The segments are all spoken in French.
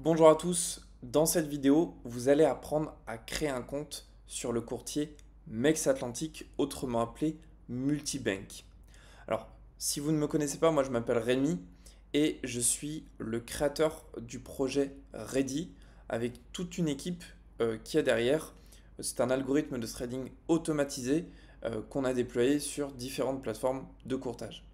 Bonjour à tous, dans cette vidéo, vous allez apprendre à créer un compte sur le courtier MEX Atlantique, autrement appelé Multibank. Alors, si vous ne me connaissez pas, moi je m'appelle Rémi et je suis le créateur du projet Ready avec toute une équipe qui est derrière. C'est un algorithme de trading automatisé qu'on a déployé sur différentes plateformes de courtage.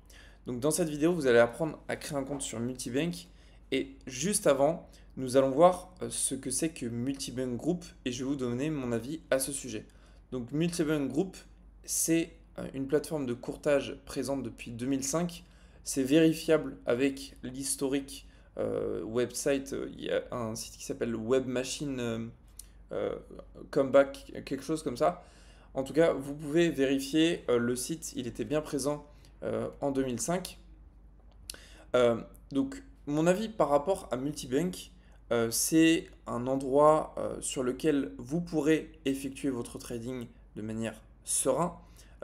Donc dans cette vidéo, vous allez apprendre à créer un compte sur Multibank et juste avant, nous allons voir ce que c'est que Multibank Group et je vais vous donner mon avis à ce sujet. Donc Multibank Group, c'est une plateforme de courtage présente depuis 2005. C'est vérifiable avec l'historique website. Il y a un site qui s'appelle Webmachine Comeback, quelque chose comme ça. En tout cas, vous pouvez vérifier le site, il était bien présent en 2005. Donc, mon avis par rapport à Multibank, c'est un endroit sur lequel vous pourrez effectuer votre trading de manière sereine.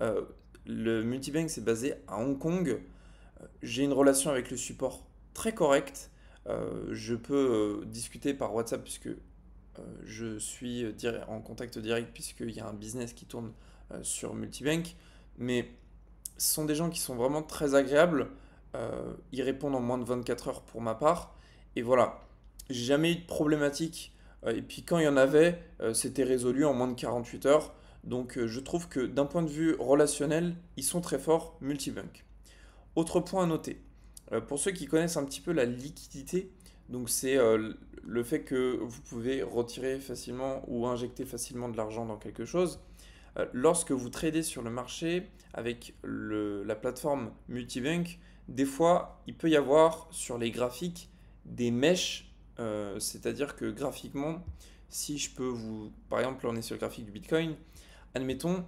Euh, le Multibank, c'est basé à Hong Kong. J'ai une relation avec le support très correcte. Je peux discuter par WhatsApp puisque je suis en contact direct puisqu'il y a un business qui tourne sur Multibank. Mais ce sont des gens qui sont vraiment très agréables. Ils répondent en moins de 24 heures pour ma part. Et voilà, j'ai jamais eu de problématique. Et puis quand il y en avait, c'était résolu en moins de 48 heures. Donc je trouve que d'un point de vue relationnel, ils sont très forts, Multibank. Autre point à noter, pour ceux qui connaissent un petit peu la liquidité, donc c'est le fait que vous pouvez retirer facilement ou injecter facilement de l'argent dans quelque chose. Lorsque vous tradez sur le marché avec la plateforme Multibank, des fois il peut y avoir sur les graphiques des mèches, c'est-à-dire que graphiquement, si je peux vous, par exemple, là on est sur le graphique du Bitcoin, admettons,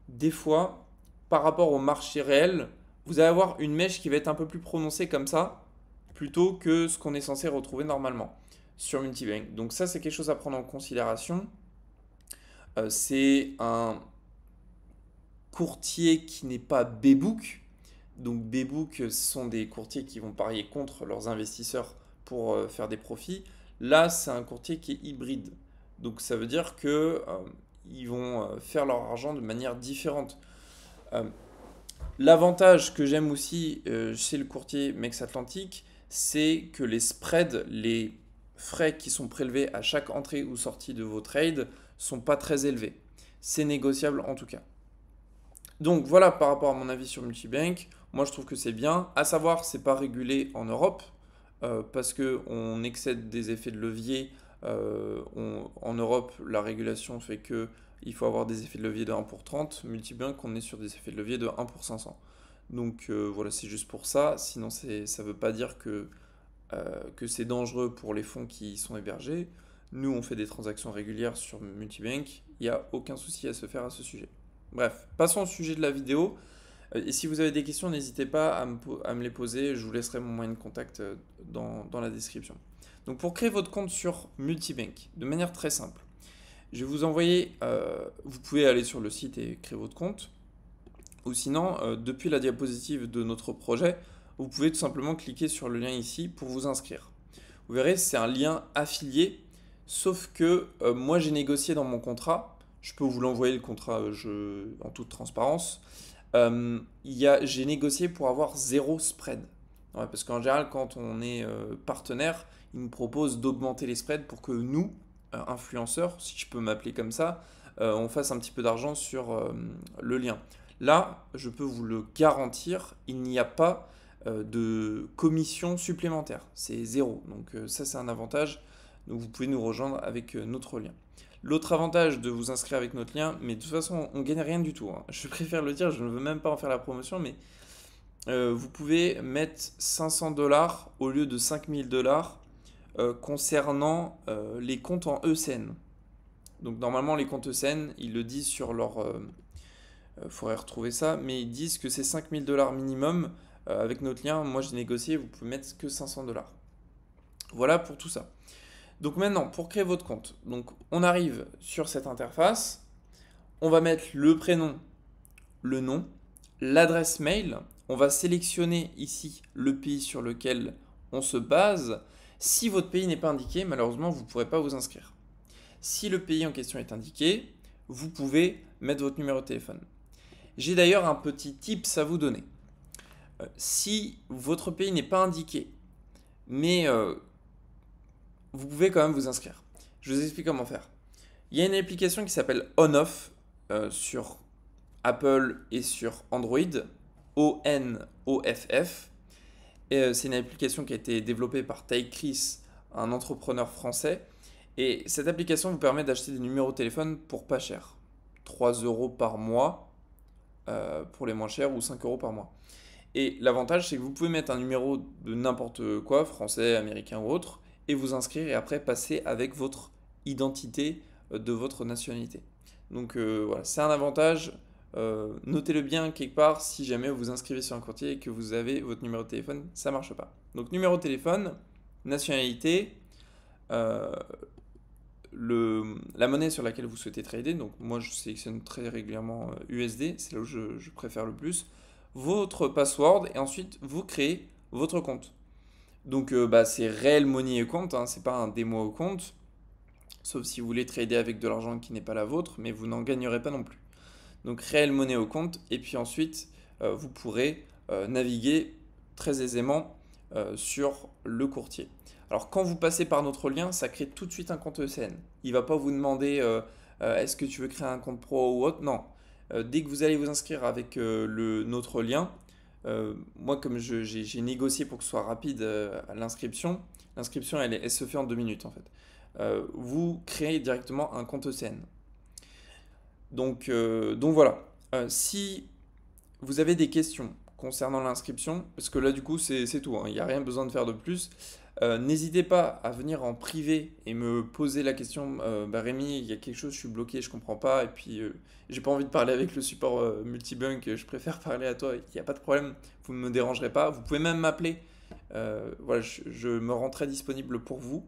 des fois, par rapport au marché réel, vous allez avoir une mèche qui va être un peu plus prononcée comme ça, plutôt que ce qu'on est censé retrouver normalement sur Multibank. Donc ça, c'est quelque chose à prendre en considération. C'est un courtier qui n'est pas B-Book. Donc B-Book, ce sont des courtiers qui vont parier contre leurs investisseurs pour faire des profits. Là, c'est un courtier qui est hybride. Donc ça veut dire que ils vont faire leur argent de manière différente. Euh, L'avantage que j'aime aussi chez le courtier Mex Atlantique, c'est que les spreads, les frais qui sont prélevés à chaque entrée ou sortie de vos trades, sont pas très élevés. C'est négociable en tout cas. Donc voilà par rapport à mon avis sur Multibank. Moi je trouve que c'est bien. À savoir, c'est pas régulé en Europe parce que on excède des effets de levier. En Europe, la régulation fait que il faut avoir des effets de levier de 1 pour 30. Multibank, on est sur des effets de levier de 1 pour 500. Donc voilà, c'est juste pour ça. Sinon, ça ne veut pas dire que c'est dangereux pour les fonds qui y sont hébergés. Nous, on fait des transactions régulières sur Multibank. Il n'y a aucun souci à se faire à ce sujet. Bref, passons au sujet de la vidéo. Et si vous avez des questions, n'hésitez pas à me les poser. Je vous laisserai mon moyen de contact dans la description. Donc pour créer votre compte sur Multibank, de manière très simple, je vais vous envoyer, vous pouvez aller sur le site et créer votre compte. Ou sinon, depuis la diapositive de notre projet, vous pouvez tout simplement cliquer sur le lien ici pour vous inscrire. Vous verrez, c'est un lien affilié, sauf que moi j'ai négocié dans mon contrat, je peux vous l'envoyer le contrat en toute transparence, j'ai négocié pour avoir zéro spread. Ouais, parce qu'en général, quand on est partenaire, ils nous proposent d'augmenter les spreads pour que nous, influenceurs, si je peux m'appeler comme ça, on fasse un petit peu d'argent sur le lien. Là, je peux vous le garantir, il n'y a pas de commission supplémentaire. C'est zéro. Donc ça, c'est un avantage. Donc vous pouvez nous rejoindre avec notre lien. L'autre avantage de vous inscrire avec notre lien, mais de toute façon, on ne gagne rien du tout, hein. Je préfère le dire, je ne veux même pas en faire la promotion, mais vous pouvez mettre 500 dollars au lieu de 5000 dollars concernant les comptes en ECN. Donc normalement, les comptes ECN, ils le disent sur leur... faudrait retrouver ça, mais ils disent que c'est 5000 dollars minimum. Avec notre lien, moi j'ai négocié, vous pouvez mettre que 500 dollars. Voilà pour tout ça. Donc maintenant, pour créer votre compte, donc on arrive sur cette interface, on va mettre le prénom, le nom, l'adresse mail, on va sélectionner ici le pays sur lequel on se base. Si votre pays n'est pas indiqué, malheureusement, vous ne pourrez pas vous inscrire. Si le pays en question est indiqué, vous pouvez mettre votre numéro de téléphone. J'ai d'ailleurs un petit tips à vous donner. Si votre pays n'est pas indiqué, mais vous pouvez quand même vous inscrire. Je vous explique comment faire. Il y a une application qui s'appelle OnOff sur Apple et sur Android, ONOFF. C'est une application qui a été développée par Ty Chris, un entrepreneur français. Et cette application vous permet d'acheter des numéros de téléphone pour pas cher. 3 euros par mois pour les moins chers ou 5 euros par mois. Et l'avantage, c'est que vous pouvez mettre un numéro de n'importe quoi, français, américain ou autre, et vous inscrire et après passer avec votre identité de votre nationalité. Donc voilà, c'est un avantage. Notez-le bien quelque part si jamais vous vous inscrivez sur un courtier et que vous avez votre numéro de téléphone, ça ne marche pas. Donc numéro de téléphone, nationalité, la monnaie sur laquelle vous souhaitez trader, donc moi je sélectionne très régulièrement USD, c'est là où je préfère le plus, votre password et ensuite vous créez votre compte. Donc c'est réel money account, hein, c'est pas un démo compte, sauf si vous voulez trader avec de l'argent qui n'est pas la vôtre, mais vous n'en gagnerez pas non plus. Donc réel money au compte et puis ensuite vous pourrez naviguer très aisément sur le courtier. Alors quand vous passez par notre lien, ça crée tout de suite un compte ECN. Il ne va pas vous demander est-ce que tu veux créer un compte pro ou autre. Non. Dès que vous allez vous inscrire avec notre lien, moi comme j'ai négocié pour que ce soit rapide à l'inscription, l'inscription elle se fait en 2 minutes en fait. Vous créez directement un compte ECN. Donc voilà. Si vous avez des questions concernant l'inscription, parce que là du coup c'est tout, hein, il n'y a rien besoin de faire de plus, n'hésitez pas à venir en privé et me poser la question, Rémi, il y a quelque chose, je suis bloqué, je comprends pas, et puis j'ai pas envie de parler avec le support multibank, je préfère parler à toi, il n'y a pas de problème, vous ne me dérangerez pas, vous pouvez même m'appeler, voilà, je me rends très disponible pour vous.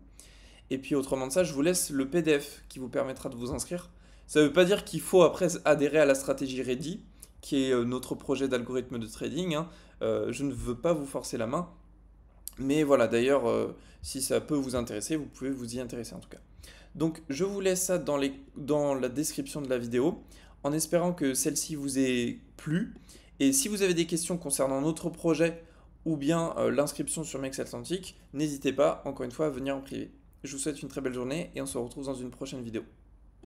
Et puis autrement de ça, je vous laisse le PDF qui vous permettra de vous inscrire. Ça ne veut pas dire qu'il faut après adhérer à la stratégie Ready, qui est notre projet d'algorithme de trading, hein. Je ne veux pas vous forcer la main. Mais voilà, d'ailleurs, si ça peut vous intéresser, vous pouvez vous y intéresser en tout cas. Donc je vous laisse ça dans la description de la vidéo, en espérant que celle-ci vous ait plu. Et si vous avez des questions concernant notre projet ou bien l'inscription sur Mex Atlantic, n'hésitez pas, encore une fois, à venir en privé. Je vous souhaite une très belle journée et on se retrouve dans une prochaine vidéo.